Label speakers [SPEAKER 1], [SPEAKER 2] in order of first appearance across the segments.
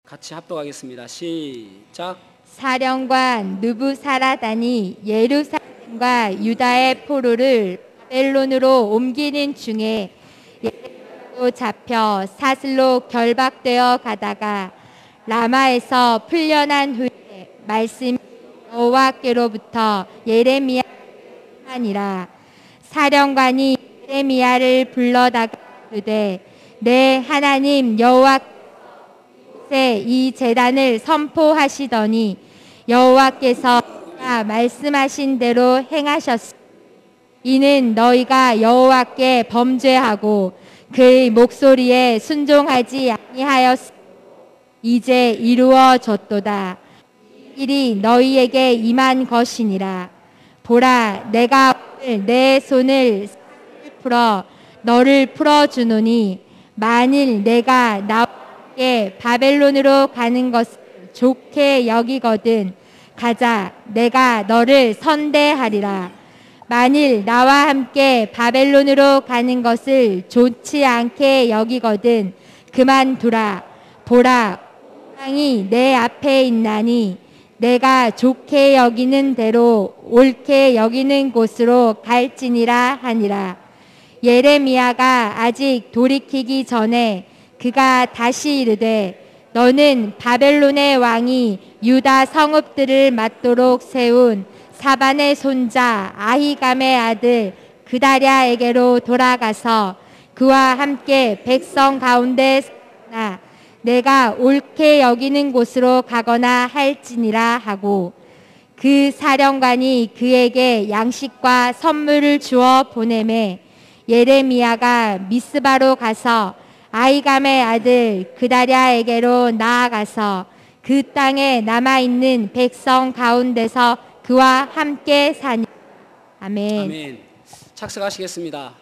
[SPEAKER 1] 같이 합독하겠습니다. 시작.
[SPEAKER 2] 사령관 느부사라단이 예루살렘과 유다의 포로를 바벨론으로 옮기는 중에 예레미야도 잡혀 사슬로 결박되어 가다가 라마에서 풀려난 후에 말씀이 여호와께로부터 예레미야에게 하니라. 사령관이 예레미야를 불러다가 이르되 내 하나님 여호와께서 이 제단을 선포하시더니 여호와께서 말씀하신 대로 행하셨으니 이는 너희가 여호와께 범죄하고 그의 목소리에 순종하지 아니하였으니 이제 이루어졌도다. 일이 너희에게 임한 것이니라. 보라, 내가 오늘 내 손을 풀어 너를 풀어주노니 만일 내가 나와 함께 바벨론으로 가는 것을 좋게 여기거든 가자, 내가 너를 선대하리라. 만일 나와 함께 바벨론으로 가는 것을 좋지 않게 여기거든 그만두라. 보라, 땅이 내 앞에 있나니 내가 좋게 여기는 대로 옳게 여기는 곳으로 갈지니라 하니라. 예레미야가 아직 돌이키기 전에 그가 다시 이르되 너는 바벨론의 왕이 유다 성읍들을 맡도록 세운 사반의 손자 아히감의 아들 그다랴에게로 돌아가서 그와 함께 백성 가운데 서거나 내가 옳게 여기는 곳으로 가거나 할지니라 하고 그 사령관이 그에게 양식과 선물을 주어 보내매 예레미야가 미스바로 가서 아히감의 아들 그다랴에게로 나아가서 그 땅에 남아있는 백성 가운데서 그와 함께 사니. 아멘.
[SPEAKER 1] 아멘. 착석하시겠습니다.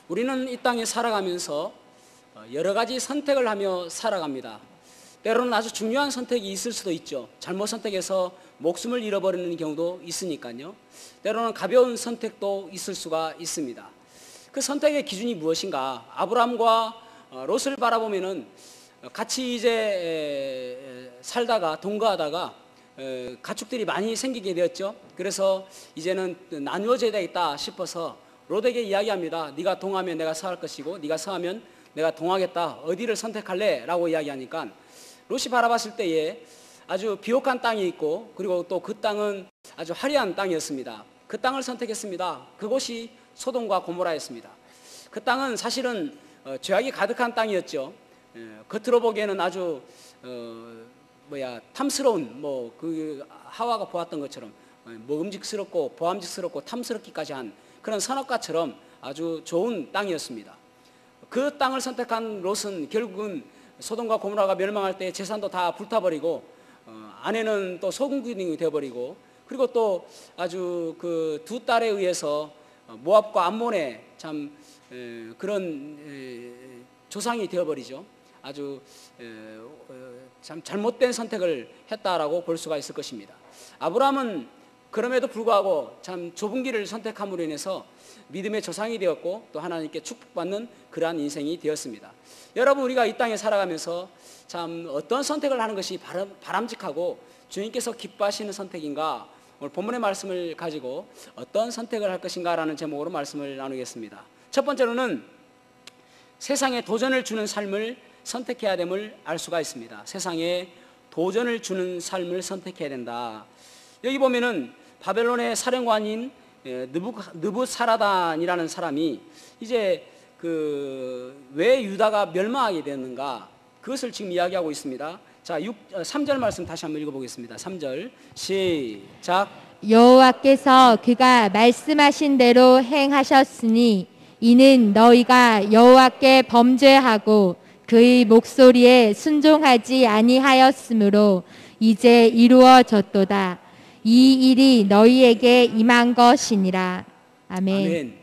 [SPEAKER 1] 우리는 이 땅에 살아가면서 여러 가지 선택을 하며 살아갑니다. 때로는 아주 중요한 선택이 있을 수도 있죠. 잘못 선택해서 목숨을 잃어버리는 경우도 있으니까요. 때로는 가벼운 선택도 있을 수가 있습니다. 그 선택의 기준이 무엇인가? 아브라함과 롯을 바라보면은 같이 이제 살다가 동거하다가 가축들이 많이 생기게 되었죠. 그래서 이제는 나누어져야 되겠다 싶어서 롯에게 이야기합니다. 네가 동하면 내가 서할 것이고 네가 서하면 내가 동하겠다. 어디를 선택할래? 라고 이야기하니까 롯이 바라봤을 때에 아주 비옥한 땅이 있고 그리고 또 그 땅은 아주 화려한 땅이었습니다. 그 땅을 선택했습니다. 그곳이 소돔과 고모라였습니다. 그 땅은 사실은 죄악이 가득한 땅이었죠. 겉으로 보기에는 아주 탐스러운 그 하와가 보았던 것처럼 먹음직스럽고 보암직스럽고 탐스럽기까지 한 그런 선악과처럼 아주 좋은 땅이었습니다. 그 땅을 선택한 롯은 결국은 소돔과 고모라가 멸망할 때 재산도 다 불타버리고 아내는 또 소금기둥이 되어버리고 그리고 또 아주 그 두 딸에 의해서 모압과 암몬의 참 그런 조상이 되어버리죠. 아주 참 잘못된 선택을 했다라고 볼 수가 있을 것입니다. 아브라함은 그럼에도 불구하고 참 좁은 길을 선택함으로 인해서 믿음의 조상이 되었고 또 하나님께 축복받는 그러한 인생이 되었습니다. 여러분, 우리가 이 땅에 살아가면서 참 어떤 선택을 하는 것이 바람직하고 주님께서 기뻐하시는 선택인가? 오늘 본문의 말씀을 가지고 어떤 선택을 할 것인가 라는 제목으로 말씀을 나누겠습니다. 첫 번째로는 세상에 도전을 주는 삶을 선택해야 됨을 알 수가 있습니다. 세상에 도전을 주는 삶을 선택해야 된다. 여기 보면은 바벨론의 사령관인 느부사라단이라는 사람이 이제 왜 유다가 멸망하게 되었는가 그것을 지금 이야기하고 있습니다. 자, 3절 말씀 다시 한번 읽어보겠습니다. 3절 시작.
[SPEAKER 2] 여호와께서 그가 말씀하신 대로 행하셨으니 이는 너희가 여호와께 범죄하고 그의 목소리에 순종하지 아니하였으므로 이제 이루어졌도다. 이 일이 너희에게 임한 것이니라. 아멘.
[SPEAKER 1] 아멘.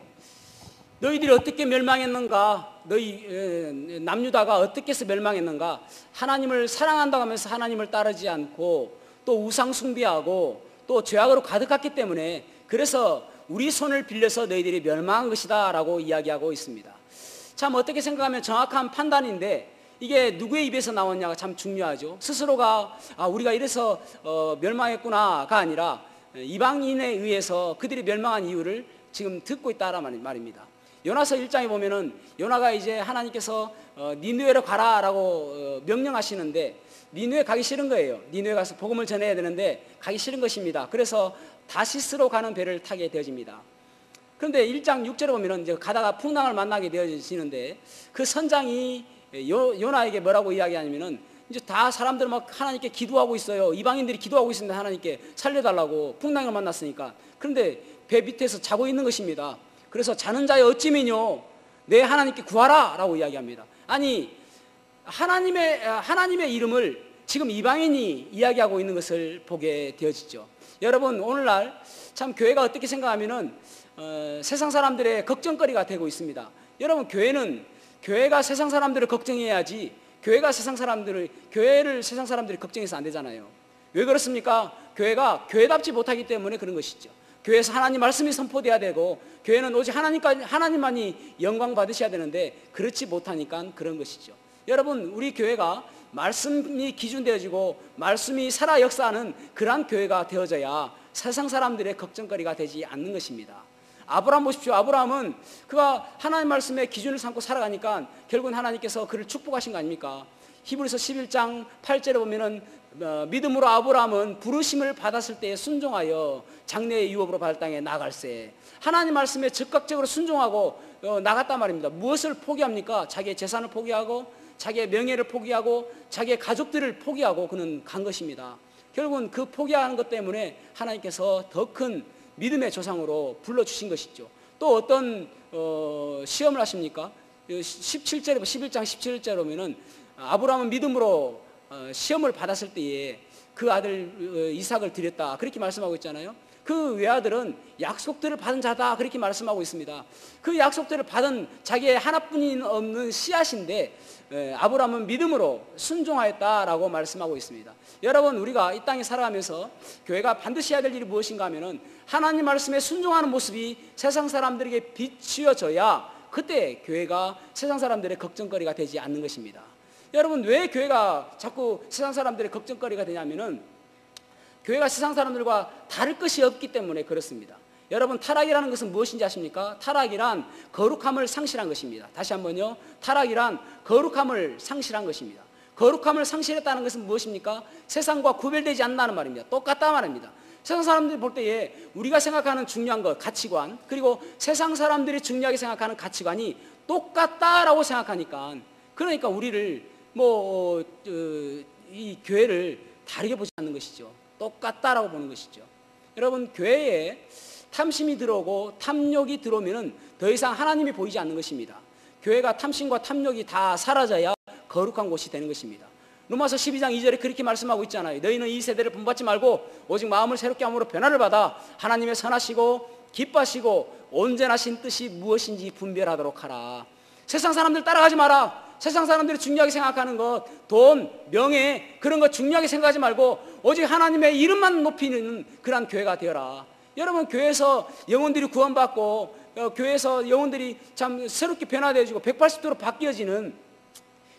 [SPEAKER 1] 너희들이 어떻게 멸망했는가? 너희 남유다가 어떻게 해서 멸망했는가? 하나님을 사랑한다고 하면서 하나님을 따르지 않고 또 우상 숭배하고 또 죄악으로 가득했기 때문에 그래서 우리 손을 빌려서 너희들이 멸망한 것이다 라고 이야기하고 있습니다. 참 어떻게 생각하면 정확한 판단인데 이게 누구의 입에서 나왔냐가 참 중요하죠. 스스로가 우리가 이래서 멸망했구나가 아니라 이방인에 의해서 그들이 멸망한 이유를 지금 듣고 있다라는 말입니다. 요나서 1장에 보면은 요나가 이제 하나님께서 니느웨로 가라라고 명령하시는데 니느웨 가기 싫은 거예요. 니느웨 가서 복음을 전해야 되는데 가기 싫은 것입니다. 그래서 다시스로 가는 배를 타게 되어집니다. 그런데 1장 6절에 보면은 이제 가다가 풍랑을 만나게 되어지는데 그 선장이 요나에게 뭐라고 이야기하냐면은 이제 다 사람들 막 하나님께 기도하고 있어요. 이방인들이 기도하고 있습니다. 하나님께 살려달라고 풍랑을 만났으니까. 그런데 배 밑에서 자고 있는 것입니다. 그래서 자는 자여 어찌미뇨 내 하나님께 구하라 라고 이야기합니다. 아니 하나님의 이름을 지금 이방인이 이야기하고 있는 것을 보게 되어지죠. 여러분 오늘날 참 교회가 어떻게 생각하면은 세상 사람들의 걱정거리가 되고 있습니다. 여러분 교회가 세상 사람들을 걱정해야지 교회를 세상 사람들이 걱정해서 안 되잖아요. 왜 그렇습니까? 교회가 교회답지 못하기 때문에 그런 것이죠. 교회에서 하나님 말씀이 선포돼야 되고 교회는 오직 하나님만이 영광 받으셔야 되는데 그렇지 못하니까 그런 것이죠. 여러분 우리 교회가 말씀이 기준되어지고 말씀이 살아 역사하는 그러한 교회가 되어져야 세상 사람들의 걱정거리가 되지 않는 것입니다. 아브라함 보십시오. 아브라함은 그가 하나님 말씀의 기준을 삼고 살아가니까 결국은 하나님께서 그를 축복하신 거 아닙니까? 히브리서 11장 8절에 보면은 믿음으로 아브라함은 부르심을 받았을 때에 순종하여 장래의 유업으로 받을 땅에 나갈세. 하나님 말씀에 즉각적으로 순종하고 나갔단 말입니다. 무엇을 포기합니까? 자기의 재산을 포기하고 자기의 명예를 포기하고 자기의 가족들을 포기하고 그는 간 것입니다. 결국은 그 포기하는 것 때문에 하나님께서 더 큰 믿음의 조상으로 불러주신 것이죠. 또 어떤 시험을 하십니까? 11장 17절에 보면은 아브라함은 믿음으로 시험을 받았을 때에 그 아들 이삭을 드렸다 그렇게 말씀하고 있잖아요. 그 외아들은 약속들을 받은 자다 그렇게 말씀하고 있습니다. 그 약속들을 받은 자기의 하나뿐인 없는 씨앗인데 아브라함은 믿음으로 순종하였다라고 말씀하고 있습니다. 여러분 우리가 이 땅에 살아가면서 교회가 반드시 해야 될 일이 무엇인가 하면은 하나님 말씀에 순종하는 모습이 세상 사람들에게 비추어져야 그때 교회가 세상 사람들의 걱정거리가 되지 않는 것입니다. 여러분 왜 교회가 자꾸 세상 사람들의 걱정거리가 되냐면은 교회가 세상 사람들과 다를 것이 없기 때문에 그렇습니다. 여러분 타락이라는 것은 무엇인지 아십니까? 타락이란 거룩함을 상실한 것입니다. 다시 한번요. 타락이란 거룩함을 상실한 것입니다. 거룩함을 상실했다는 것은 무엇입니까? 세상과 구별되지 않는다는 말입니다. 똑같다 말입니다. 세상 사람들이 볼 때에 우리가 생각하는 중요한 것, 가치관, 그리고 세상 사람들이 중요하게 생각하는 가치관이 똑같다라고 생각하니까 그러니까 우리를 이 교회를 다르게 보지 않는 것이죠. 똑같다라고 보는 것이죠. 여러분 교회에 탐심이 들어오고 탐욕이 들어오면 더 이상 하나님이 보이지 않는 것입니다. 교회가 탐심과 탐욕이 다 사라져야 거룩한 곳이 되는 것입니다. 로마서 12장 2절에 그렇게 말씀하고 있잖아요. 너희는 이 세대를 본받지 말고 오직 마음을 새롭게 함으로 변화를 받아 하나님의 선하시고 기뻐하시고 온전하신 뜻이 무엇인지 분별하도록 하라. 세상 사람들 따라가지 마라. 세상 사람들이 중요하게 생각하는 것, 돈, 명예 그런 것 중요하게 생각하지 말고 오직 하나님의 이름만 높이는 그런 교회가 되어라. 여러분 교회에서 영혼들이 구원받고 교회에서 영혼들이 참 새롭게 변화되어지고 180도로 바뀌어지는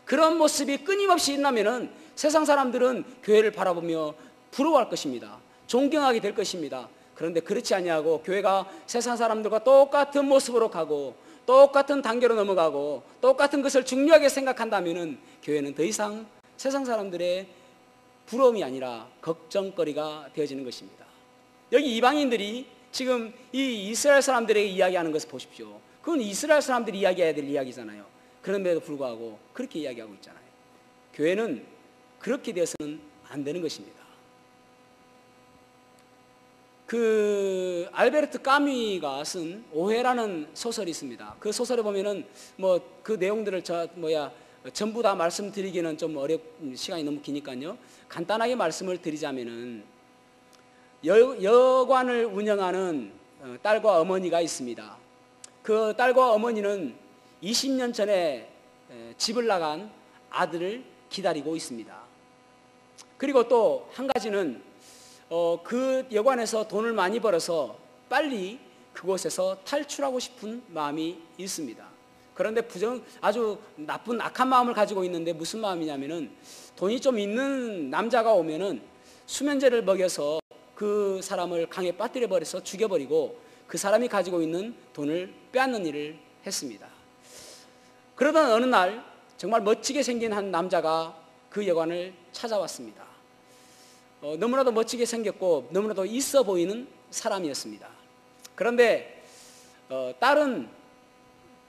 [SPEAKER 1] 그런 모습이 끊임없이 있다면은 세상 사람들은 교회를 바라보며 부러워할 것입니다. 존경하게 될 것입니다. 그런데 그렇지 아니하고 교회가 세상 사람들과 똑같은 모습으로 가고 똑같은 단계로 넘어가고 똑같은 것을 중요하게 생각한다면은 교회는 더 이상 세상 사람들의 부러움이 아니라 걱정거리가 되어지는 것입니다. 여기 이방인들이 지금 이 이스라엘 사람들에게 이야기하는 것을 보십시오. 그건 이스라엘 사람들이 이야기해야 될 이야기잖아요. 그런데도 불구하고 그렇게 이야기하고 있잖아요. 교회는 그렇게 되어서는 안 되는 것입니다. 알베르트 까뮈가 쓴 오해라는 소설이 있습니다. 그 소설에 보면은 그 내용들을 전부 다 말씀드리기는 좀 시간이 너무 기니까요. 간단하게 말씀을 드리자면은 여관을 운영하는 딸과 어머니가 있습니다. 그 딸과 어머니는 20년 전에 집을 나간 아들을 기다리고 있습니다. 그리고 또 한 가지는 그 여관에서 돈을 많이 벌어서 빨리 그곳에서 탈출하고 싶은 마음이 있습니다. 그런데 아주 나쁜 악한 마음을 가지고 있는데 무슨 마음이냐면은 돈이 좀 있는 남자가 오면은 수면제를 먹여서 그 사람을 강에 빠뜨려 버려서 죽여버리고 그 사람이 가지고 있는 돈을 빼앗는 일을 했습니다. 그러던 어느 날 정말 멋지게 생긴 한 남자가 그 여관을 찾아왔습니다. 너무나도 멋지게 생겼고 너무나도 있어 보이는 사람이었습니다. 그런데 딸은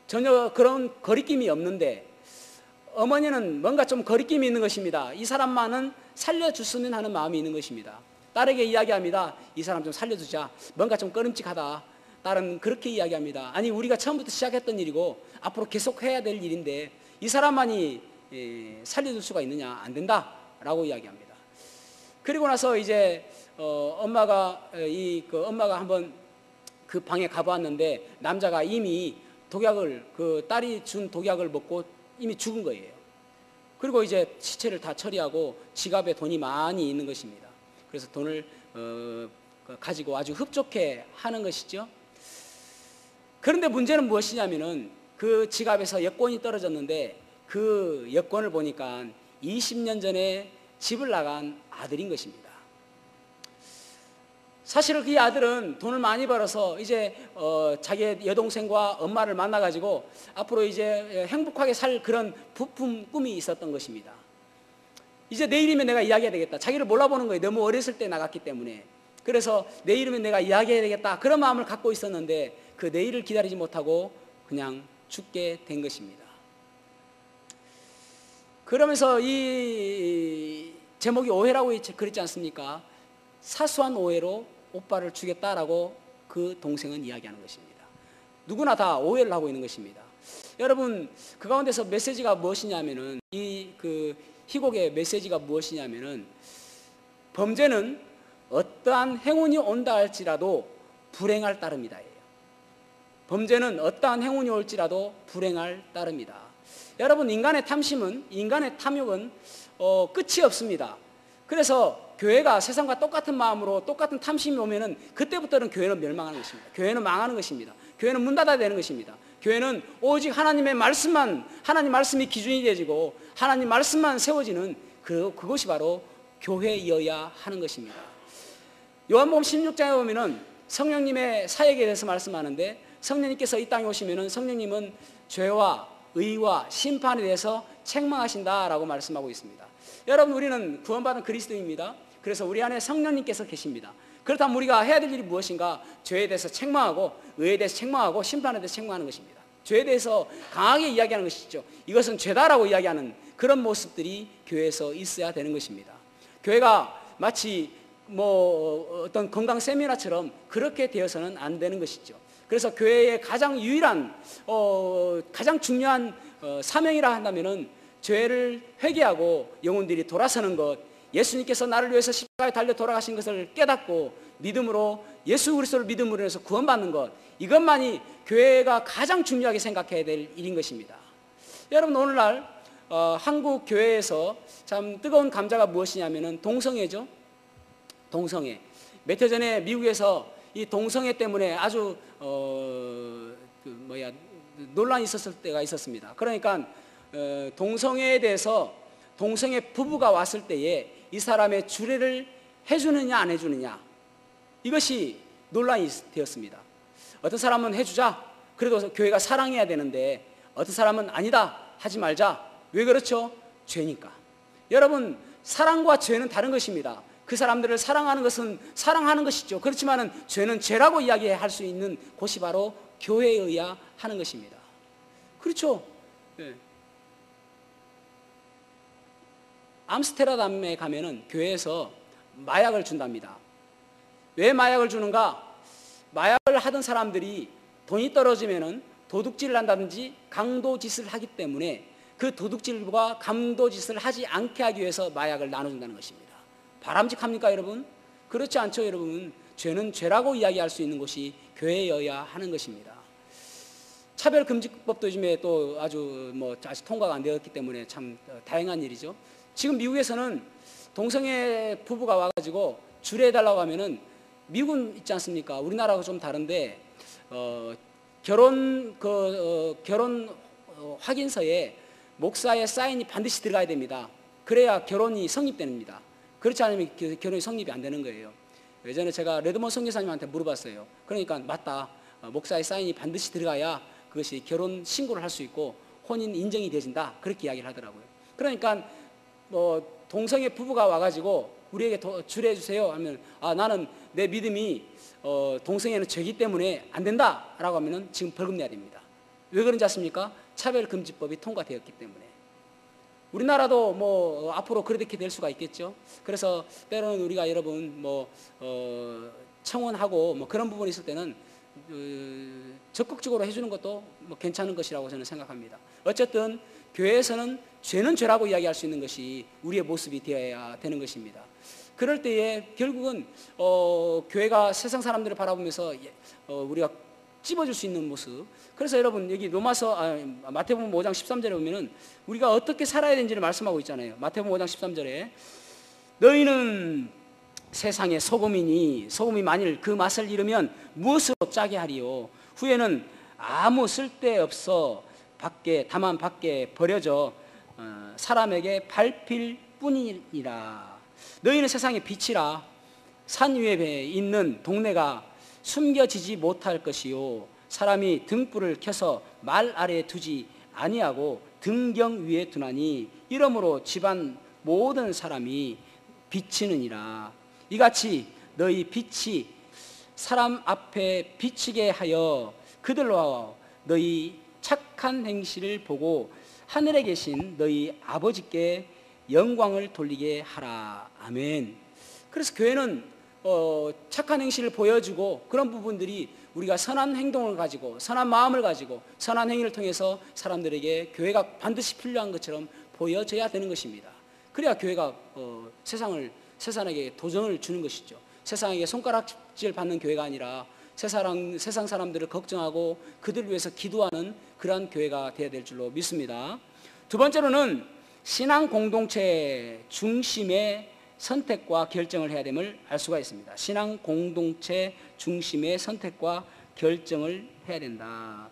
[SPEAKER 1] 전혀 그런 거리낌이 없는데 어머니는 뭔가 좀 거리낌이 있는 것입니다. 이 사람만은 살려줬으면 하는 마음이 있는 것입니다. 딸에게 이야기합니다. 이 사람 좀 살려주자. 뭔가 좀 꺼림칙하다. 딸은 그렇게 이야기합니다. 아니, 우리가 처음부터 시작했던 일이고 앞으로 계속 해야 될 일인데 이 사람만이 살려줄 수가 있느냐? 안 된다 라고 이야기합니다. 그리고 나서 이제 엄마가 한번 그 방에 가보았는데 남자가 이미 독약을, 딸이 준 독약을 먹고 이미 죽은 거예요. 그리고 이제 시체를 다 처리하고 지갑에 돈이 많이 있는 것입니다. 그래서 돈을 가지고 아주 흡족해 하는 것이죠. 그런데 문제는 무엇이냐면은 그 지갑에서 여권이 떨어졌는데 그 여권을 보니까 20년 전에 집을 나간 아들인 것입니다. 사실은 그 아들은 돈을 많이 벌어서 이제 자기의 여동생과 엄마를 만나가지고 앞으로 이제 행복하게 살 그런 부푼 꿈이 있었던 것입니다. 이제 내일이면 내가 이야기해야 되겠다. 자기를 몰라보는 거예요. 너무 어렸을 때 나갔기 때문에. 그래서 내일이면 내가 이야기해야 되겠다. 그런 마음을 갖고 있었는데 그 내일을 기다리지 못하고 그냥 죽게 된 것입니다. 그러면서 이 제목이 오해라고 그랬지 않습니까? 사소한 오해로 오빠를 죽였다라고 그 동생은 이야기하는 것입니다. 누구나 다 오해를 하고 있는 것입니다. 여러분, 그 가운데서 메시지가 무엇이냐면은 그 희곡의 메시지가 무엇이냐면은 범죄는 어떠한 행운이 온다 할지라도 불행할 따름이다. 범죄는 어떠한 행운이 올지라도 불행할 따름이다. 여러분, 인간의 탐심은, 인간의 탐욕은 끝이 없습니다. 그래서 교회가 세상과 똑같은 마음으로 똑같은 탐심이 오면은 그때부터는 교회는 멸망하는 것입니다. 교회는 망하는 것입니다. 교회는 문 닫아야 되는 것입니다. 교회는 오직 하나님의 말씀만, 하나님 말씀이 기준이 되어지고 하나님 말씀만 세워지는 그것이 바로 교회여야 하는 것입니다. 요한복음 16장에 보면은 성령님의 사역에 대해서 말씀하는데 성령님께서 이 땅에 오시면은 성령님은 죄와 의와 심판에 대해서 책망하신다라고 말씀하고 있습니다. 여러분, 우리는 구원받은 그리스도입니다. 그래서 우리 안에 성령님께서 계십니다. 그렇다면 우리가 해야 될 일이 무엇인가? 죄에 대해서 책망하고 의에 대해서 책망하고 심판에 대해서 책망하는 것입니다. 죄에 대해서 강하게 이야기하는 것이죠. 이것은 죄다라고 이야기하는 그런 모습들이 교회에서 있어야 되는 것입니다. 교회가 마치 어떤 건강 세미나처럼 그렇게 되어서는 안 되는 것이죠. 그래서 교회의 가장 유일한 가장 중요한 사명이라 한다면은 죄를 회개하고 영혼들이 돌아서는 것, 예수님께서 나를 위해서 십자가에 달려 돌아가신 것을 깨닫고 믿음으로 예수 그리스도를 믿음으로 해서 구원받는 것, 이것만이 교회가 가장 중요하게 생각해야 될 일인 것입니다. 여러분, 오늘날 한국 교회에서 참 뜨거운 감자가 무엇이냐면은 동성애죠. 동성애. 몇 해 전에 미국에서 이 동성애 때문에 아주 논란이 있었을 때가 있었습니다. 그러니까 동성애에 대해서 동성애 부부가 왔을 때에 이 사람의 주례를 해주느냐 안 해주느냐, 이것이 논란이 되었습니다. 어떤 사람은 해주자, 그래도 교회가 사랑해야 되는데 어떤 사람은 아니다, 하지 말자. 왜 그렇죠? 죄니까. 여러분, 사랑과 죄는 다른 것입니다. 그 사람들을 사랑하는 것은 사랑하는 것이죠. 그렇지만은 죄는 죄라고 이야기할 수 있는 곳이 바로 교회여야 하는 것입니다. 그렇죠? 네. 암스테르담에 가면은 교회에서 마약을 준답니다. 왜 마약을 주는가? 마약을 하던 사람들이 돈이 떨어지면은 도둑질을 한다든지 강도짓을 하기 때문에 그 도둑질과 강도짓을 하지 않게 하기 위해서 마약을 나눠준다는 것입니다. 바람직합니까, 여러분? 그렇지 않죠, 여러분. 죄는 죄라고 이야기할 수 있는 곳이 교회여야 하는 것입니다. 차별금지법도 요즘에 또 아주 아직 통과가 안 되었기 때문에 참 다행한 일이죠. 지금 미국에서는 동성애 부부가 와가지고 주례해달라고 하면은, 미국은 있지 않습니까? 우리나라하고 좀 다른데 결혼 확인서에 목사의 사인이 반드시 들어가야 됩니다. 그래야 결혼이 성립됩니다. 그렇지 않으면 결혼이 성립이 안 되는 거예요. 예전에 제가 레드먼 선교사님한테 물어봤어요. 그러니까 맞다. 목사의 사인이 반드시 들어가야 그것이 결혼 신고를 할 수 있고 혼인 인정이 되어진다. 그렇게 이야기를 하더라고요. 그러니까 동성애 부부가 와가지고 우리에게 주례해 주세요 하면 나는 내 믿음이 동성애는 죄기 때문에 안 된다라고 하면은 지금 벌금 내야 됩니다. 왜 그런지 아십니까? 차별금지법이 통과되었기 때문에. 우리나라도 앞으로 그렇게 될 수가 있겠죠. 그래서 때로는 우리가 여러분 청혼하고 그런 부분이 있을 때는 적극적으로 해주는 것도 괜찮은 것이라고 저는 생각합니다. 어쨌든 교회에서는 죄는 죄라고 이야기할 수 있는 것이 우리의 모습이 되어야 되는 것입니다. 그럴 때에 결국은 교회가 세상 사람들을 바라보면서 우리가 찝어줄 수 있는 모습. 그래서 여러분 여기 마태복음 5장 13절에 보면은 우리가 어떻게 살아야 되는지를 말씀하고 있잖아요. 마태복음 5장 13절에 너희는 세상의 소금이니 소금이 만일 그 맛을 잃으면 무엇으로 짜게 하리요? 후에는 아무 쓸데없어 다만 밖에 버려져 사람에게 밟힐 뿐이니라. 너희는 세상의 빛이라. 산 위에 있는 동네가 숨겨지지 못할 것이요 사람이 등불을 켜서 말 아래에 두지 아니하고 등경 위에 두나니 이러므로 집안 모든 사람이 비치느니라. 이같이 너희 빛이 사람 앞에 비치게 하여 그들로 너희 착한 행실을 보고 하늘에 계신 너희 아버지께 영광을 돌리게 하라. 아멘. 그래서 교회는 착한 행실을 보여주고 그런 부분들이 우리가 선한 행동을 가지고 선한 마음을 가지고 선한 행위를 통해서 사람들에게 교회가 반드시 필요한 것처럼 보여져야 되는 것입니다. 그래야 교회가 세상에게 도전을 주는 것이죠. 세상에게 손가락질 받는 교회가 아니라 세상 사람들을 걱정하고 그들을 위해서 기도하는 그러한 교회가 되어야 될 줄로 믿습니다. 두 번째로는 신앙 공동체 중심의 선택과 결정을 해야 됨을 알 수가 있습니다. 신앙 공동체 중심의 선택과 결정을 해야 된다.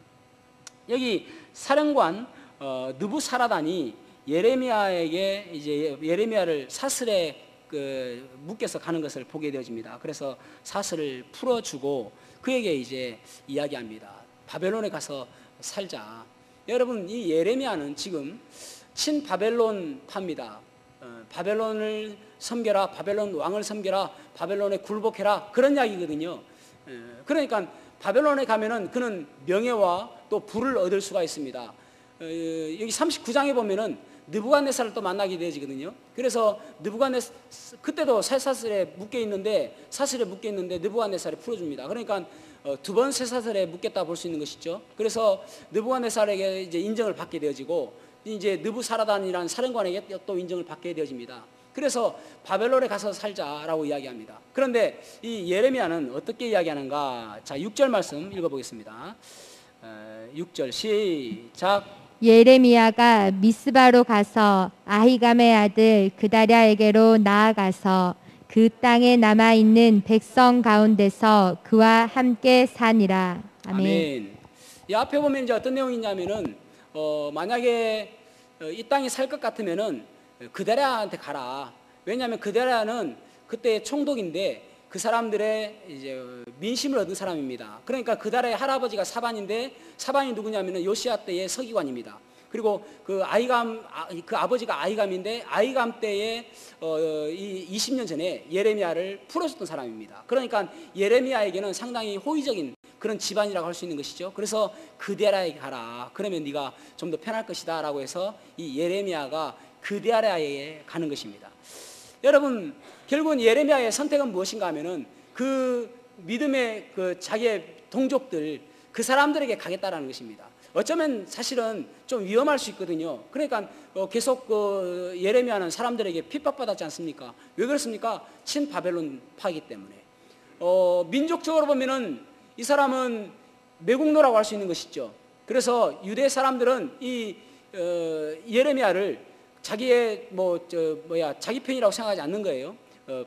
[SPEAKER 1] 여기 사령관 느부사라단이 예레미야에게 이제 예레미야를 사슬에 묶여서 가는 것을 보게 되어집니다. 그래서 사슬을 풀어주고 그에게 이제 이야기합니다. 바벨론에 가서 살자. 여러분 이 예레미야는 지금 친바벨론파입니다. 바벨론을 섬겨라, 바벨론 왕을 섬겨라, 바벨론에 굴복해라 그런 이야기거든요. 그러니까 바벨론에 가면은 그는 명예와 또 부를 얻을 수가 있습니다. 여기 39장에 보면은 느부갓네살을 또 만나게 되어지거든요. 그래서 그때도 쇠사슬에 묶여 있는데 느부갓네살이 풀어줍니다. 그러니까 두 번 쇠사슬에 묶였다 볼 수 있는 것이죠. 그래서 느부갓네살에게 이제 인정을 받게 되어지고 이제 느부사라단이라는 사령관에게 또 인정을 받게 되어집니다. 그래서 바벨론에 가서 살자라고 이야기합니다. 그런데 이 예레미야는 어떻게 이야기하는가? 자, 6절 말씀 읽어보겠습니다. 6절 시작.
[SPEAKER 2] 예레미야가 미스바로 가서 아히감의 아들 그다랴에게로 나아가서 그 땅에 남아있는 백성 가운데서 그와 함께 사니라. 아멘.
[SPEAKER 1] 이 앞에 보면 이제 어떤 내용이냐면은 만약에 이 땅에 살 것 같으면은 그다랴한테 가라. 왜냐하면 그다랴는 그때 총독인데 그 사람들의 이제 민심을 얻은 사람입니다. 그러니까 그다랴의 할아버지가 사반인데 사반이 누구냐면은 요시야 때의 서기관입니다. 그리고 그 아버지가 아히감인데 아히감 때에 이 20년 전에 예레미야를 풀어줬던 사람입니다. 그러니까 예레미야에게는 상당히 호의적인 그런 집안이라고 할 수 있는 것이죠. 그래서 그다랴에게 가라. 그러면 네가 좀 더 편할 것이다라고 해서 이 예레미야가 그다랴에게 가는 것입니다. 여러분 결국은 예레미야의 선택은 무엇인가 하면은 그 믿음의 자기의 동족들 그 사람들에게 가겠다라는 것입니다. 어쩌면 사실은 좀 위험할 수 있거든요. 그러니까 계속 예레미야는 사람들에게 핍박받았지 않습니까? 왜 그렇습니까? 친바벨론파이기 때문에. 민족적으로 보면은 이 사람은 매국노라고 할 수 있는 것이죠. 그래서 유대 사람들은 이 예레미야를 자기의 자기 편이라고 생각하지 않는 거예요.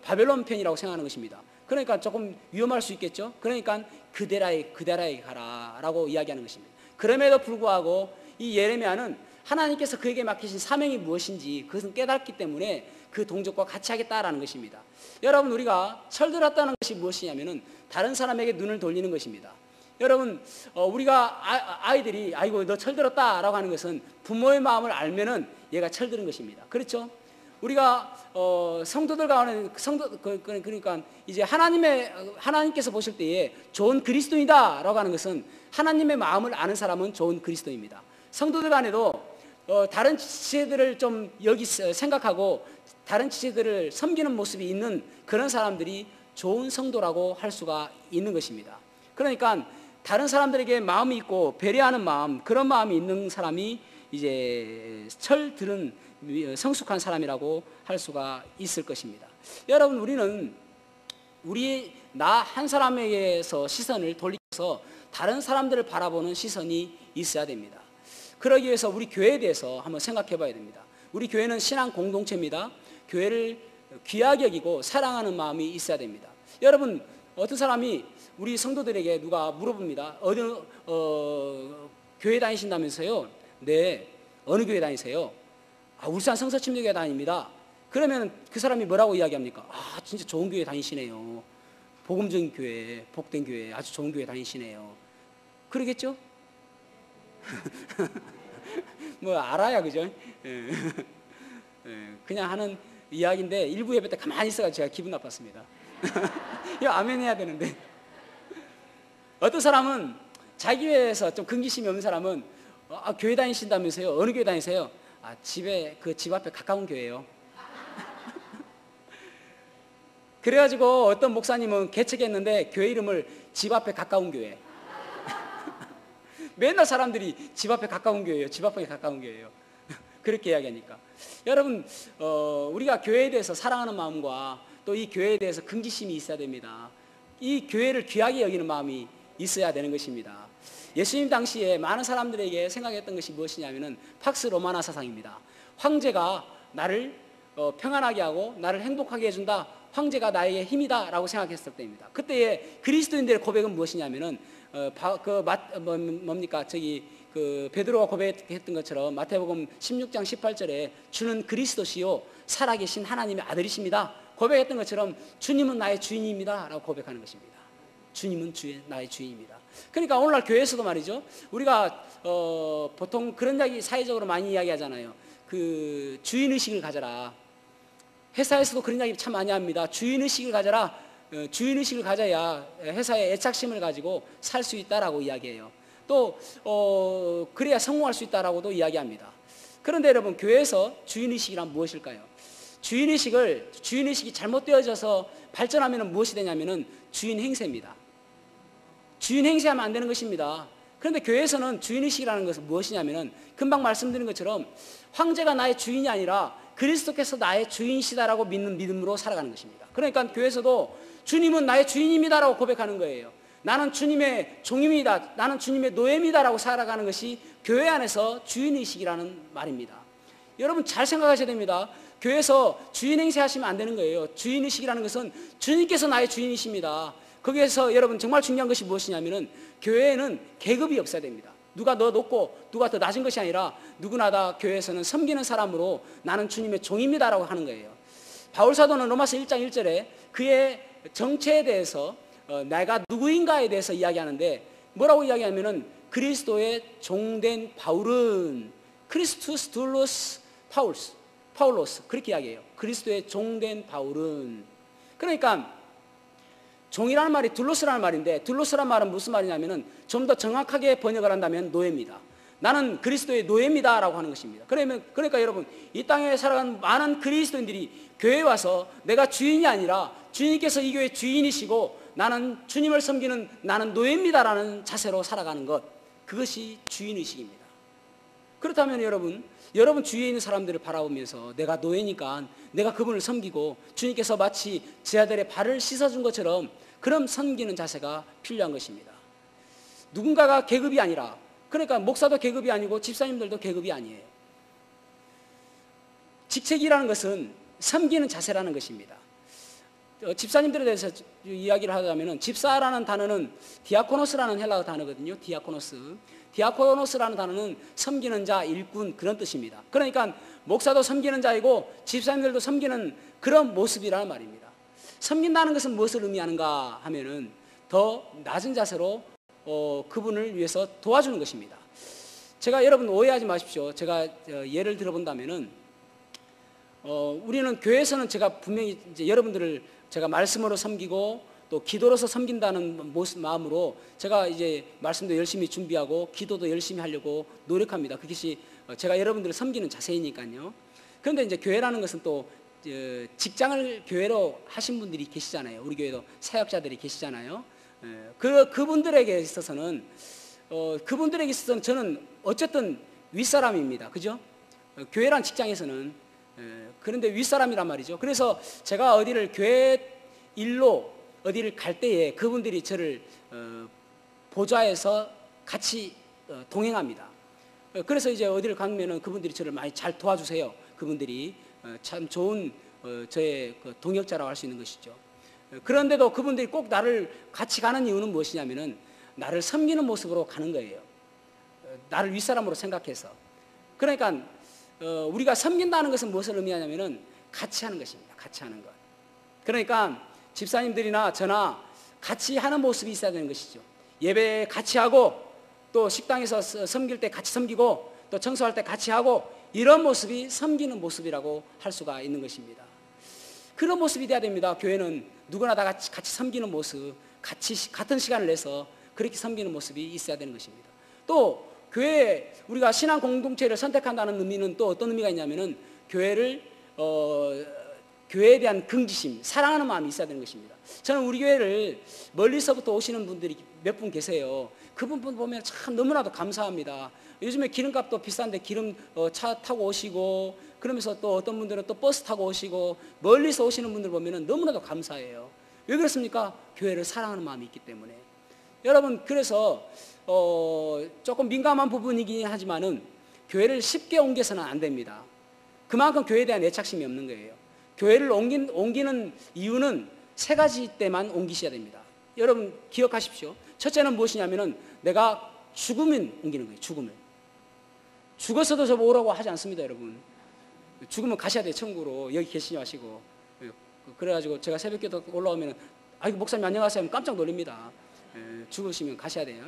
[SPEAKER 1] 바벨론 편이라고 생각하는 것입니다. 그러니까 조금 위험할 수 있겠죠. 그러니까 그다랴에게 가라라고 이야기하는 것입니다. 그럼에도 불구하고 이 예레미야는 하나님께서 그에게 맡기신 사명이 무엇인지 그것은 깨닫기 때문에 그 동족과 같이 하겠다라는 것입니다. 여러분, 우리가 철들었다는 것이 무엇이냐면은 다른 사람에게 눈을 돌리는 것입니다. 여러분, 우리가 아이들이 아이고 너 철들었다라고 하는 것은 부모의 마음을 알면은 얘가 철드는 것입니다. 그렇죠? 우리가 성도들 가운데 그러니까 이제 하나님께서 보실 때에 좋은 그리스도인이다라고 하는 것은 하나님의 마음을 아는 사람은 좋은 그리스도입니다. 성도들 간에도 다른 지체들을 좀 생각하고 다른 지체들을 섬기는 모습이 있는 그런 사람들이 좋은 성도라고 할 수가 있는 것입니다. 그러니까 다른 사람들에게 마음이 있고 배려하는 마음, 그런 마음이 있는 사람이 이제 철들은 성숙한 사람이라고 할 수가 있을 것입니다. 여러분, 우리는 나 한 사람에게서 시선을 돌리면서 다른 사람들을 바라보는 시선이 있어야 됩니다. 그러기 위해서 우리 교회에 대해서 한번 생각해 봐야 됩니다. 우리 교회는 신앙 공동체입니다. 교회를 귀하게 여기고 사랑하는 마음이 있어야 됩니다. 여러분, 어떤 사람이 우리 성도들에게 누가 물어봅니다. 교회 다니신다면서요? 네. 어느 교회 다니세요? 울산 성서침례교회 다닙니다. 그러면 그 사람이 뭐라고 이야기합니까? 진짜 좋은 교회 다니시네요. 복음적인 교회, 복된 교회, 아주 좋은 교회 다니시네요. 그러겠죠? 뭐 알아야, 그죠? 그냥 하는 이야기인데 일부 예배 때 가만히 있어가지고 제가 기분 나빴습니다. 이거 아멘 해야 되는데. 어떤 사람은 자기 교회에서 좀 긍지심이 없는 사람은 교회 다니신다면서요? 어느 교회 다니세요? 집 앞에 가까운 교회요. 그래가지고 어떤 목사님은 개척했는데 교회 이름을 집 앞에 가까운 교회. 맨날 사람들이 집 앞에 가까운 교회예요. 집 앞에 가까운 교회예요. 그렇게 이야기하니까. 여러분, 우리가 교회에 대해서 사랑하는 마음과 또 이 교회에 대해서 긍지심이 있어야 됩니다. 이 교회를 귀하게 여기는 마음이 있어야 되는 것입니다. 예수님 당시에 많은 사람들에게 생각했던 것이 무엇이냐면은 팍스 로마나 사상입니다. 황제가 나를 평안하게 하고 나를 행복하게 해준다. 황제가 나에게 힘이다 라고 생각했을 때입니다. 그때의 그리스도인들의 고백은 무엇이냐면은 베드로가 고백했던 것처럼 마태복음 16장 18절에 주는 그리스도시요 살아계신 하나님의 아들이십니다. 고백했던 것처럼 주님은 나의 주인입니다 라고 고백하는 것입니다. 주님은 나의 주인입니다. 그러니까 오늘날 교회에서도 말이죠, 우리가 보통 그런 이야기 사회적으로 많이 이야기하잖아요. 그 주인의식을 가져라. 회사에서도 그런 이야기 참 많이 합니다. 주인의식을 가져라. 주인의식을 가져야 회사에 애착심을 가지고 살 수 있다라고 이야기해요. 또 그래야 성공할 수 있다라고도 이야기합니다. 그런데 여러분, 교회에서 주인의식이란 무엇일까요? 주인의식이 잘못되어져서 발전하면 무엇이 되냐면은 주인행세입니다. 주인행세하면 안 되는 것입니다. 그런데 교회에서는 주인의식이라는 것은 무엇이냐면은 금방 말씀드린 것처럼 황제가 나의 주인이 아니라 그리스도께서 나의 주인이시다라고 믿는 믿음으로 살아가는 것입니다. 그러니까 교회에서도 주님은 나의 주인입니다라고 고백하는 거예요. 나는 주님의 종입니다. 나는 주님의 노예입니다라고 살아가는 것이 교회 안에서 주인의식이라는 말입니다. 여러분 잘 생각하셔야 됩니다. 교회에서 주인 행세하시면 안 되는 거예요. 주인의식이라는 것은 주님께서 나의 주인이십니다. 거기에서 여러분 정말 중요한 것이 무엇이냐면은 교회에는 계급이 없어야 됩니다. 누가 더 높고 누가 더 낮은 것이 아니라 누구나 다 교회에서는 섬기는 사람으로 나는 주님의 종입니다라고 하는 거예요. 바울 사도는 로마서 1장 1절에 그의 정체에 대해서 내가 누구인가에 대해서 이야기하는데 뭐라고 이야기하면은 그리스도의 종된 바울은 크리스투스 둘로스 파울로스 그렇게 이야기해요. 그리스도의 종된 바울은. 그러니까 종이라는 말이 둘로스라는 말인데 둘로스라는 말은 무슨 말이냐면은 좀 더 정확하게 번역을 한다면 노예입니다. 나는 그리스도의 노예입니다 라고 하는 것입니다. 그러니까 여러분 이 땅에 살아가는 많은 그리스도인들이 교회에 와서 내가 주인이 아니라 주님께서 이 교회의 주인이시고 나는 주님을 섬기는 나는 노예입니다 라는 자세로 살아가는 것, 그것이 주인의식입니다. 그렇다면 여러분 주위에 있는 사람들을 바라보면서 내가 노예니까 내가 그분을 섬기고 주님께서 마치 제 아들의 발을 씻어준 것처럼 그런 섬기는 자세가 필요한 것입니다. 누군가가 계급이 아니라, 그러니까 목사도 계급이 아니고 집사님들도 계급이 아니에요. 직책이라는 것은 섬기는 자세라는 것입니다. 집사님들에 대해서 이야기를 하자면 집사라는 단어는 디아코노스라는 헬라어 단어거든요. 디아코노스라는 단어는 섬기는 자, 일꾼 그런 뜻입니다. 그러니까 목사도 섬기는 자이고 집사님들도 섬기는 그런 모습이라는 말입니다. 섬긴다는 것은 무엇을 의미하는가 하면은 더 낮은 자세로 그분을 위해서 도와주는 것입니다. 제가 여러분 오해하지 마십시오. 제가 예를 들어본다면은 우리는 교회에서는 제가 분명히 이제 여러분들을 제가 말씀으로 섬기고 또 기도로서 섬긴다는 마음으로 제가 이제 말씀도 열심히 준비하고 기도도 열심히 하려고 노력합니다. 그것이 제가 여러분들을 섬기는 자세이니까요. 그런데 이제 교회라는 것은 또 직장을 교회로 하신 분들이 계시잖아요. 우리 교회도 사역자들이 계시잖아요. 그분들에게 있어서는 저는 어쨌든 윗사람입니다. 그죠? 교회란 직장에서는 그런데 윗사람이란 말이죠. 그래서 제가 어디를 교회 일로 어디를 갈 때에 그분들이 저를 보좌해서 같이 동행합니다. 그래서 이제 어디를 가면은 그분들이 저를 많이 잘 도와주세요. 그분들이 참 좋은 저의 동역자라고 할 수 있는 것이죠. 그런데도 그분들이 꼭 나를 같이 가는 이유는 무엇이냐면은 나를 섬기는 모습으로 가는 거예요. 나를 윗사람으로 생각해서. 그러니까 우리가 섬긴다는 것은 무엇을 의미하냐면은 같이 하는 것입니다. 같이 하는 것. 그러니까 집사님들이나 저나 같이 하는 모습이 있어야 되는 것이죠. 예배 같이 하고 또 식당에서 섬길 때 같이 섬기고 또 청소할 때 같이 하고 이런 모습이 섬기는 모습이라고 할 수가 있는 것입니다. 그런 모습이 돼야 됩니다. 교회는 누구나 다 같이 섬기는 모습, 같은 시간을 내서 그렇게 섬기는 모습이 있어야 되는 것입니다. 또 교회 우리가 신앙 공동체를 선택한다는 의미는 또 어떤 의미가 있냐면은 교회에 대한 긍지심, 사랑하는 마음이 있어야 되는 것입니다. 저는 우리 교회를 멀리서부터 오시는 분들이 몇 분 계세요. 그분 보면 참 너무나도 감사합니다. 요즘에 기름값도 비싼데 기름 차 타고 오시고 그러면서 또 어떤 분들은 또 버스 타고 오시고 멀리서 오시는 분들 보면 너무나도 감사해요. 왜 그렇습니까? 교회를 사랑하는 마음이 있기 때문에. 여러분 그래서 조금 민감한 부분이긴 하지만은 교회를 쉽게 옮겨서는 안 됩니다. 그만큼 교회에 대한 애착심이 없는 거예요. 교회를 옮기는 이유는 세 가지 때만 옮기셔야 됩니다. 여러분 기억하십시오. 첫째는 무엇이냐면은 내가 죽으면 옮기는 거예요. 죽으면. 죽었어도 저 오라고 하지 않습니다, 여러분. 죽으면 가셔야 돼요, 천국으로. 여기 계시지 마시고. 그래가지고 제가 새벽기도 올라오면 아이고 목사님 안녕하세요 하면 깜짝 놀립니다. 죽으시면 가셔야 돼요.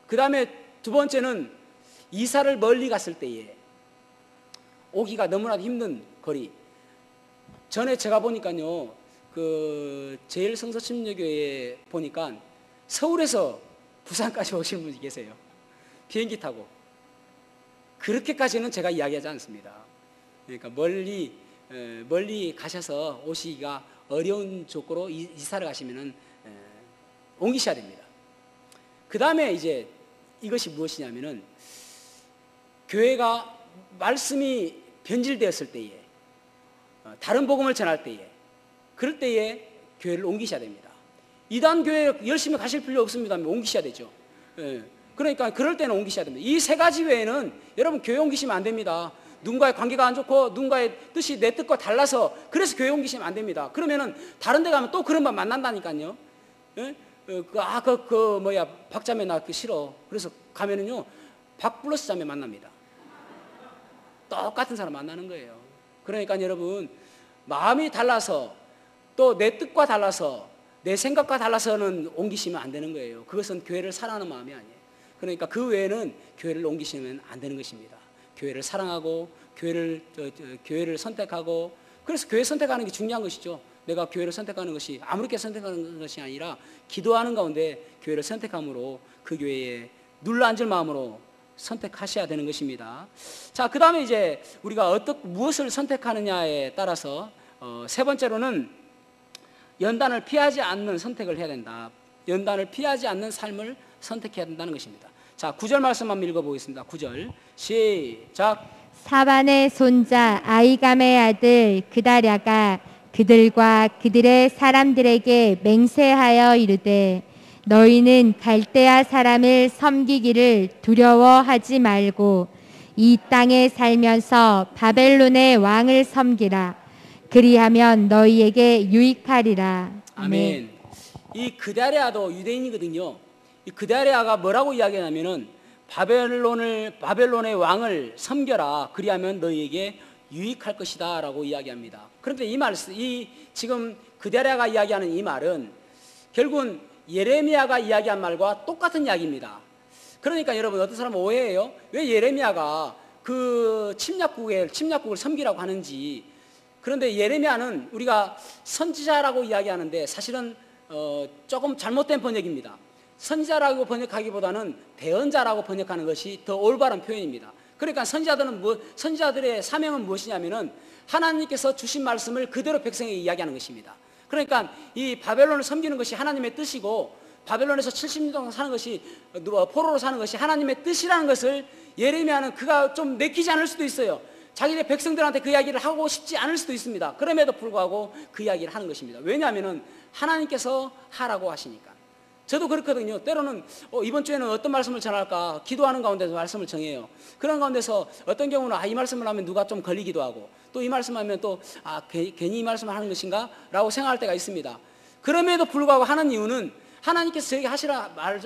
[SPEAKER 1] 그 다음에 두 번째는 이사를 멀리 갔을 때에 오기가 너무나도 힘든 거리. 전에 제가 보니까요, 제일성서침례교회에 보니까 서울에서 부산까지 오시는 분이 계세요. 비행기 타고. 그렇게까지는 제가 이야기하지 않습니다. 그러니까 멀리 가셔서 오시기가 어려운 조건으로 이사를 가시면은 옮기셔야 됩니다. 그 다음에 이제 이것이 무엇이냐면은 교회가 말씀이 변질되었을 때에 다른 복음을 전할 때에 그럴 때에 교회를 옮기셔야 됩니다. 이단 교회 열심히 가실 필요 없습니다. 옮기셔야 되죠. 그러니까 그럴 때는 옮기셔야 됩니다. 이 세 가지 외에는 여러분 교회 옮기시면 안 됩니다. 누군가의 관계가 안 좋고 누군가의 뜻이 내 뜻과 달라서 그래서 교회 옮기시면 안 됩니다. 그러면은 다른 데 가면 또 그런 분 만난다니까요. 박자매 나 싫어. 그래서 가면은요 박플러스 자매 만납니다. 똑같은 사람 만나는 거예요. 그러니까 여러분 마음이 달라서 또 내 뜻과 달라서 내 생각과 달라서는 옮기시면 안 되는 거예요. 그것은 교회를 사랑하는 마음이 아니에요. 그러니까 그 외에는 교회를 옮기시면 안 되는 것입니다. 교회를 사랑하고 교회를 선택하고 그래서 교회 선택하는 게 중요한 것이죠. 내가 교회를 선택하는 것이 아무렇게 선택하는 것이 아니라 기도하는 가운데 교회를 선택함으로 그 교회에 눌러앉을 마음으로 선택하셔야 되는 것입니다. 자, 그 다음에 이제 우리가 무엇을 선택하느냐에 따라서 세 번째로는 연단을 피하지 않는 선택을 해야 된다. 연단을 피하지 않는 삶을 선택해야 된다는 것입니다. 자, 9절 말씀 한번 읽어보겠습니다. 9절 시작.
[SPEAKER 2] 사반의 손자 아이감의 아들 그다랴가 그들과 그들의 사람들에게 맹세하여 이르되 너희는 갈대아 사람을 섬기기를 두려워하지 말고 이 땅에 살면서 바벨론의 왕을 섬기라. 그리하면 너희에게 유익하리라.
[SPEAKER 1] 아멘. 이 그다랴도 유대인이거든요. 이 그다랴가 뭐라고 이야기하냐면은 바벨론의 왕을 섬겨라. 그리하면 너희에게 유익할 것이다 라고 이야기합니다. 그런데 지금 그데랴가 이야기하는 이 말은 결국은 예레미야가 이야기한 말과 똑같은 이야기입니다. 그러니까 여러분, 어떤 사람은 오해해요. 왜 예레미야가 그 침략국을 섬기라고 하는지. 그런데 예레미야는 우리가 선지자라고 이야기하는데 사실은 조금 잘못된 번역입니다. 선지자라고 번역하기보다는 대언자라고 번역하는 것이 더 올바른 표현입니다. 그러니까 선지자들의 사명은 무엇이냐면은 하나님께서 주신 말씀을 그대로 백성에게 이야기하는 것입니다. 그러니까 이 바벨론을 섬기는 것이 하나님의 뜻이고, 바벨론에서 70년 동안 사는 것이, 포로로 사는 것이 하나님의 뜻이라는 것을 예레미야는 그가 좀 내키지 않을 수도 있어요. 자기네 백성들한테 그 이야기를 하고 싶지 않을 수도 있습니다. 그럼에도 불구하고 그 이야기를 하는 것입니다. 왜냐하면 하나님께서 하라고 하시니까. 저도 그렇거든요. 때로는 이번 주에는 어떤 말씀을 전할까 기도하는 가운데서 말씀을 정해요. 그런 가운데서 어떤 경우는 이 말씀을 하면 누가 좀 걸리기도 하고, 또 이 말씀하면 또 괜히 이 말씀을 하는 것인가 라고 생각할 때가 있습니다. 그럼에도 불구하고 하는 이유는 하나님께서 저에게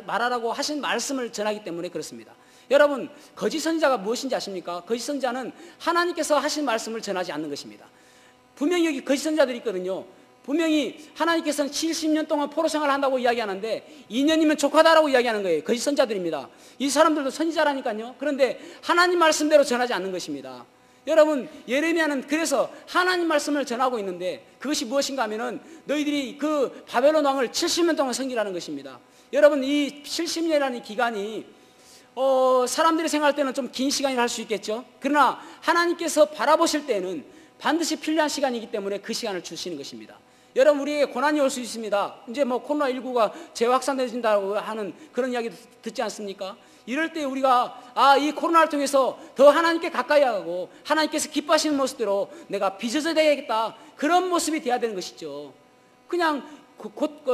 [SPEAKER 1] 말하라고 하신 말씀을 전하기 때문에 그렇습니다. 여러분, 거짓 선지자가 무엇인지 아십니까? 거짓 선지자는 하나님께서 하신 말씀을 전하지 않는 것입니다. 분명히 여기 거짓 선지자들이 있거든요. 분명히 하나님께서는 70년 동안 포로 생활을 한다고 이야기하는데 2년이면 족하다라고 이야기하는 거예요. 거짓 선지자들입니다. 이 사람들도 선지자라니까요. 그런데 하나님 말씀대로 전하지 않는 것입니다. 여러분, 예레미야는 그래서 하나님 말씀을 전하고 있는데 그것이 무엇인가 하면은 너희들이 그 바벨론 왕을 70년 동안 섬기라는 것입니다. 여러분, 이 70년이라는 기간이 사람들이 생각할 때는 좀 긴 시간이라 할 수 있겠죠. 그러나 하나님께서 바라보실 때는 반드시 필요한 시간이기 때문에 그 시간을 주시는 것입니다. 여러분, 우리에게 고난이 올 수 있습니다. 이제 코로나19가 재확산되진다고 하는 그런 이야기 듣지 않습니까? 이럴 때 우리가 이 코로나를 통해서 더 하나님께 가까이 하고 하나님께서 기뻐하시는 모습대로 내가 빚어져야 되겠다, 그런 모습이 돼야 되는 것이죠. 그냥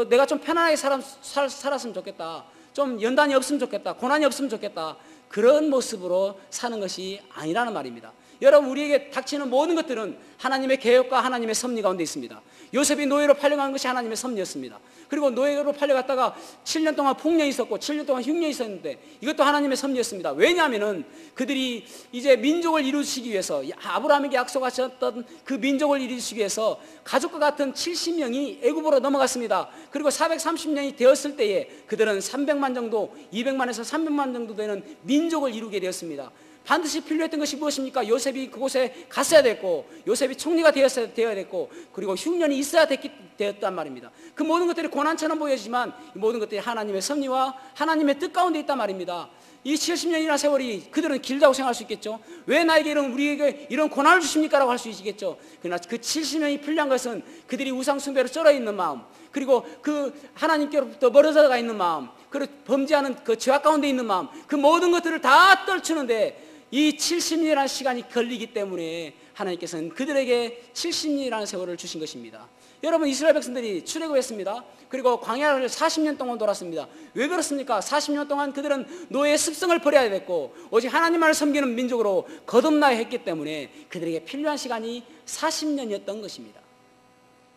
[SPEAKER 1] 내가 좀 편안하게 살았으면 좋겠다, 좀 연단이 없으면 좋겠다, 고난이 없으면 좋겠다, 그런 모습으로 사는 것이 아니라는 말입니다. 여러분, 우리에게 닥치는 모든 것들은 하나님의 계획과 하나님의 섭리 가운데 있습니다. 요셉이 노예로 팔려간 것이 하나님의 섭리였습니다. 그리고 노예로 팔려갔다가 7년 동안 풍년이 있었고 7년 동안 흉년이 있었는데 이것도 하나님의 섭리였습니다. 왜냐하면 그들이 이제 민족을 이루시기 위해서, 아브라함에게 약속하셨던 그 민족을 이루시기 위해서 가족과 같은 70명이 애굽으로 넘어갔습니다. 그리고 430년이 되었을 때에 그들은 300만 정도, 200만에서 300만 정도 되는 민족을 이루게 되었습니다. 반드시 필요했던 것이 무엇입니까? 요셉이 그곳에 갔어야 됐고, 요셉이 총리가 되어야 됐고, 그리고 흉년이 있어야 되었단 말입니다. 그 모든 것들이 고난처럼 보여지지만 이 모든 것들이 하나님의 섭리와 하나님의 뜻 가운데 있단 말입니다. 이 70년이나 세월이 그들은 길다고 생각할 수 있겠죠. 왜 나에게 우리에게 이런 고난을 주십니까? 라고 할 수 있겠죠. 그러나 그 70년이 필요한 것은 그들이 우상 숭배로 쩔어 있는 마음, 그리고 그 하나님께로부터 멀어져가 있는 마음, 그리고 범죄하는 그 죄악 가운데 있는 마음, 그 모든 것들을 다 떨치는데 이 70년이라는 시간이 걸리기 때문에 하나님께서는 그들에게 70년이라는 세월을 주신 것입니다. 여러분, 이스라엘 백성들이 출애굽했습니다. 그리고 광야를 40년 동안 돌았습니다. 왜 그렇습니까? 40년 동안 그들은 노예의 습성을 버려야 됐고 오직 하나님만을 섬기는 민족으로 거듭나야 했기 때문에 그들에게 필요한 시간이 40년이었던 것입니다.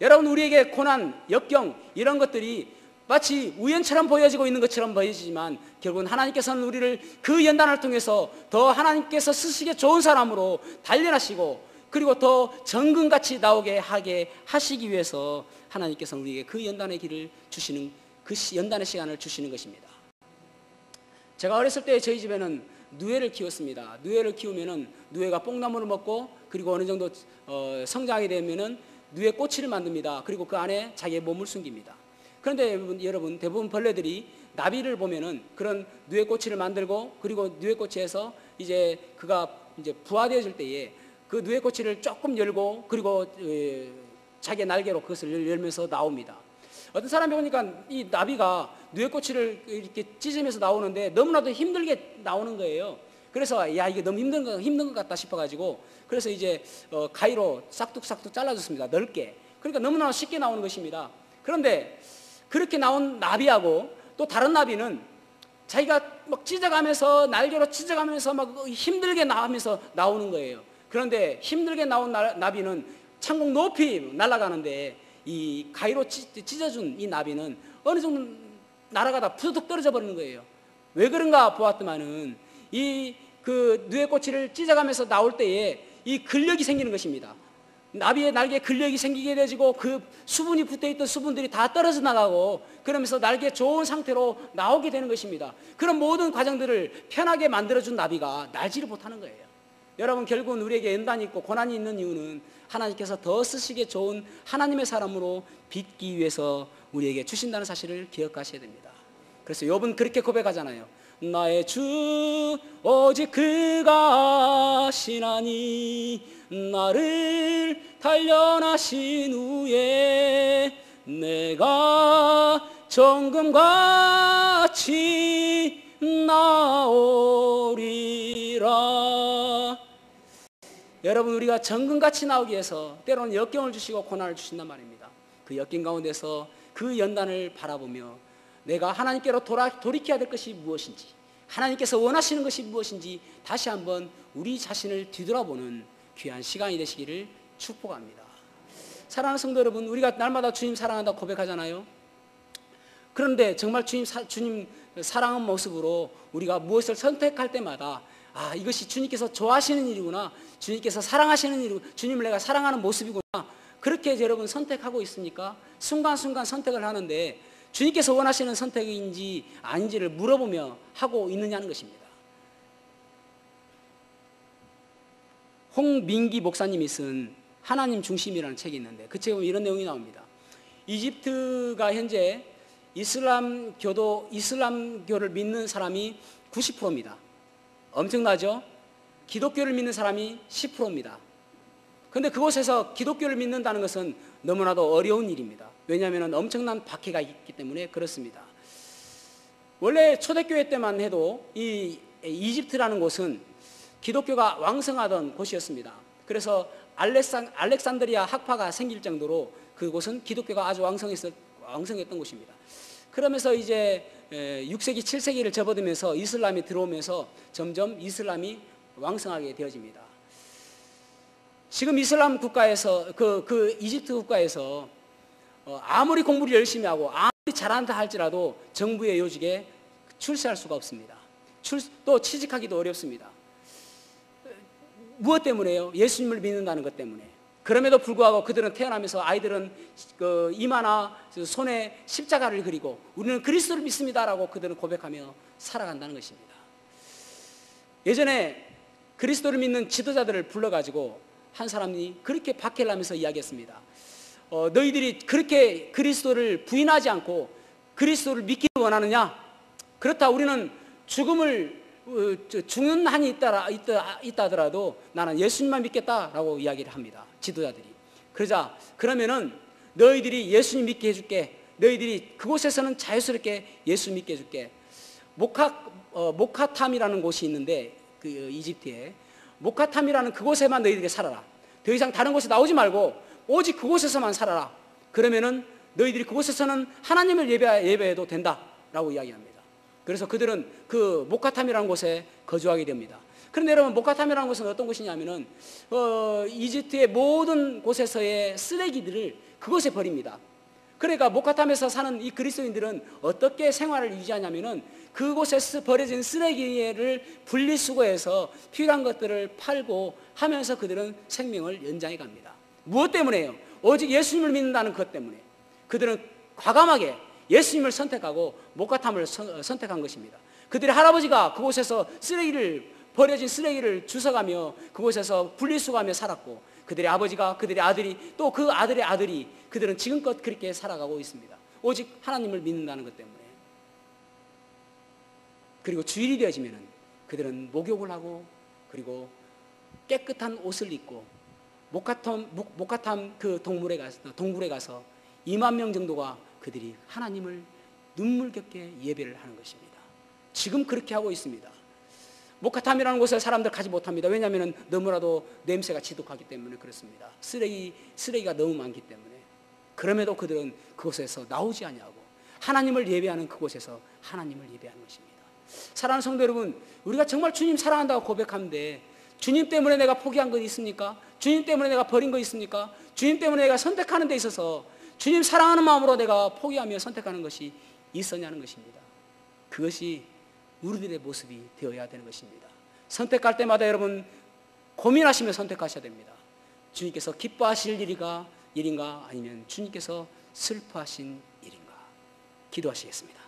[SPEAKER 1] 여러분, 우리에게 고난, 역경 이런 것들이 마치 우연처럼 보여지고 있는 것처럼 보여지지만 결국은 하나님께서는 우리를 그 연단을 통해서 더 하나님께서 쓰시기에 좋은 사람으로 단련하시고 그리고 더 정금같이 나오게 하게 하시기 위해서 하나님께서는 우리에게 그 연단의 길을 주시는, 그 연단의 시간을 주시는 것입니다. 제가 어렸을 때 저희 집에는 누에를 키웠습니다. 누에를 키우면은 누에가 뽕나무를 먹고 그리고 어느 정도 성장하게 되면은 누에 꼬치를 만듭니다. 그리고 그 안에 자기의 몸을 숨깁니다. 그런데 여러분, 대부분 벌레들이 나비를 보면은 그런 누에꼬치를 만들고 그리고 누에꼬치에서 이제 그가 이제 부화되어질 때에 그 누에꼬치를 조금 열고 그리고 자기의 날개로 그것을 열면서 나옵니다. 어떤 사람이 보니까 이 나비가 누에꼬치를 이렇게 찢으면서 나오는데 너무나도 힘들게 나오는 거예요. 그래서 이게 너무 힘든 것 같다 싶어가지고 그래서 이제 가위로 싹둑싹둑 잘라줬습니다. 넓게. 그러니까 너무나 쉽게 나오는 것입니다. 그런데 그렇게 나온 나비하고 또 다른 나비는 자기가 막 찢어가면서 날개로 찢어가면서 막 힘들게 나오면서 나오는 거예요. 그런데 힘들게 나온 나비는 창공 높이 날아가는데 이 가위로 찢어준 이 나비는 어느 정도 날아가다 푸득 떨어져 버리는 거예요. 왜 그런가 보았더만은 이 그 누에꽃을 찢어가면서 나올 때에 이 근력이 생기는 것입니다. 나비의 날개에 근력이 생기게 되지고 그 수분이 붙어있던 수분들이 다 떨어져 나가고 그러면서 날개 좋은 상태로 나오게 되는 것입니다. 그런 모든 과정들을 편하게 만들어준 나비가 날지를 못하는 거예요. 여러분, 결국은 우리에게 연단이 있고 고난이 있는 이유는 하나님께서 더 쓰시기에 좋은 하나님의 사람으로 빚기 위해서 우리에게 주신다는 사실을 기억하셔야 됩니다. 그래서 욥은 그렇게 고백하잖아요. 나의 주 오직 그가 시나니 나를 단련하신 후에 내가 정금같이 나오리라. 여러분, 우리가 정금같이 나오기 위해서 때로는 역경을 주시고 고난을 주신단 말입니다. 그 역경 가운데서 그 연단을 바라보며 내가 하나님께로 돌이켜야 될 것이 무엇인지, 하나님께서 원하시는 것이 무엇인지 다시 한번 우리 자신을 뒤돌아보는 귀한 시간이 되시기를 축복합니다. 사랑하는 성도 여러분, 우리가 날마다 주님 사랑한다고 고백하잖아요. 그런데 정말 주님 사랑한 모습으로 우리가 무엇을 선택할 때마다 이것이 주님께서 좋아하시는 일이구나, 주님께서 사랑하시는 일이구나, 주님을 내가 사랑하는 모습이구나, 그렇게 여러분 선택하고 있습니까? 순간순간 선택을 하는데 주님께서 원하시는 선택인지 아닌지를 물어보며 하고 있느냐는 것입니다. 홍민기 목사님이 쓴 하나님 중심이라는 책이 있는데 그 책에 보면 이런 내용이 나옵니다. 이집트가 현재 이슬람교를 믿는 사람이 90%입니다. 엄청나죠? 기독교를 믿는 사람이 10%입니다. 그런데 그곳에서 기독교를 믿는다는 것은 너무나도 어려운 일입니다. 왜냐하면 엄청난 박해가 있기 때문에 그렇습니다. 원래 초대교회 때만 해도 이 이집트라는 곳은 기독교가 왕성하던 곳이었습니다. 그래서 알렉산드리아 학파가 생길 정도로 그곳은 기독교가 아주 왕성했던 곳입니다. 그러면서 이제 6세기, 7세기를 접어들면서 이슬람이 들어오면서 점점 이슬람이 왕성하게 되어집니다. 지금 이슬람 국가에서 그 이집트 국가에서 아무리 공부를 열심히 하고 아무리 잘한다 할지라도 정부의 요직에 출세할 수가 없습니다. 또 취직하기도 어렵습니다. 무엇 때문에요? 예수님을 믿는다는 것 때문에. 그럼에도 불구하고 그들은 태어나면서 아이들은 이마나 손에 십자가를 그리고 우리는 그리스도를 믿습니다라고 그들은 고백하며 살아간다는 것입니다. 예전에 그리스도를 믿는 지도자들을 불러가지고 한 사람이 그렇게 박해를 하면서 이야기했습니다. 너희들이 그렇게 그리스도를 부인하지 않고 그리스도를 믿기를 원하느냐? 그렇다 우리는 죽는 한이 있다 하더라도 나는 예수님만 믿겠다라고 이야기를 합니다. 지도자들이. 그러면은 너희들이 예수님 믿게 해줄게. 너희들이 그곳에서는 자유스럽게 예수 믿게 해줄게. 모카탐이라는 곳이 있는데 그 이집트에 모카탐이라는 그곳에만 너희들이 살아라. 더 이상 다른 곳에 나오지 말고 오직 그곳에서만 살아라. 그러면은 너희들이 그곳에서는 하나님을 예배해도 된다라고 이야기합니다. 그래서 그들은 그 모카탐이라는 곳에 거주하게 됩니다. 그런데 여러분, 모카탐이라는 곳은 어떤 곳이냐면은 이집트의 모든 곳에서의 쓰레기들을 그곳에 버립니다. 그러니까 모카탐에서 사는 이 그리스도인들은 어떻게 생활을 유지하냐면은 그곳에서 버려진 쓰레기를 분리수거해서 필요한 것들을 팔고 하면서 그들은 생명을 연장해 갑니다. 무엇 때문에요? 오직 예수님을 믿는다는 것 때문에. 그들은 과감하게 예수님을 선택하고 모카탐을 선택한 것입니다. 그들의 할아버지가 그곳에서 버려진 쓰레기를 주워가며 그곳에서 분리수거하며 살았고, 그들의 아버지가, 그들의 아들이, 또 그 아들의 아들이, 그들은 지금껏 그렇게 살아가고 있습니다. 오직 하나님을 믿는다는 것 때문에. 그리고 주일이 되어지면은 그들은 목욕을 하고, 그리고 깨끗한 옷을 입고 모카탐 그 동굴에 가서 2만 명 정도가 그들이 하나님을 눈물겹게 예배를 하는 것입니다. 지금 그렇게 하고 있습니다. 모카탐이라는 곳에 사람들 가지 못합니다. 왜냐하면 너무나도 냄새가 지독하기 때문에 그렇습니다. 쓰레기가 너무 많기 때문에. 그럼에도 그들은 그곳에서 나오지 아니하고 하나님을 예배하는 그곳에서 하나님을 예배하는 것입니다. 사랑하는 성도 여러분, 우리가 정말 주님 사랑한다고 고백하는데 주님 때문에 내가 포기한 것 있습니까? 주님 때문에 내가 버린 것 있습니까? 주님 때문에 내가 선택하는 데 있어서 주님 사랑하는 마음으로 내가 포기하며 선택하는 것이 있었냐는 것입니다. 그것이 우리들의 모습이 되어야 되는 것입니다. 선택할 때마다 여러분 고민하시며 선택하셔야 됩니다. 주님께서 기뻐하실 일인가 아니면 주님께서 슬퍼하신 일인가. 기도하시겠습니다.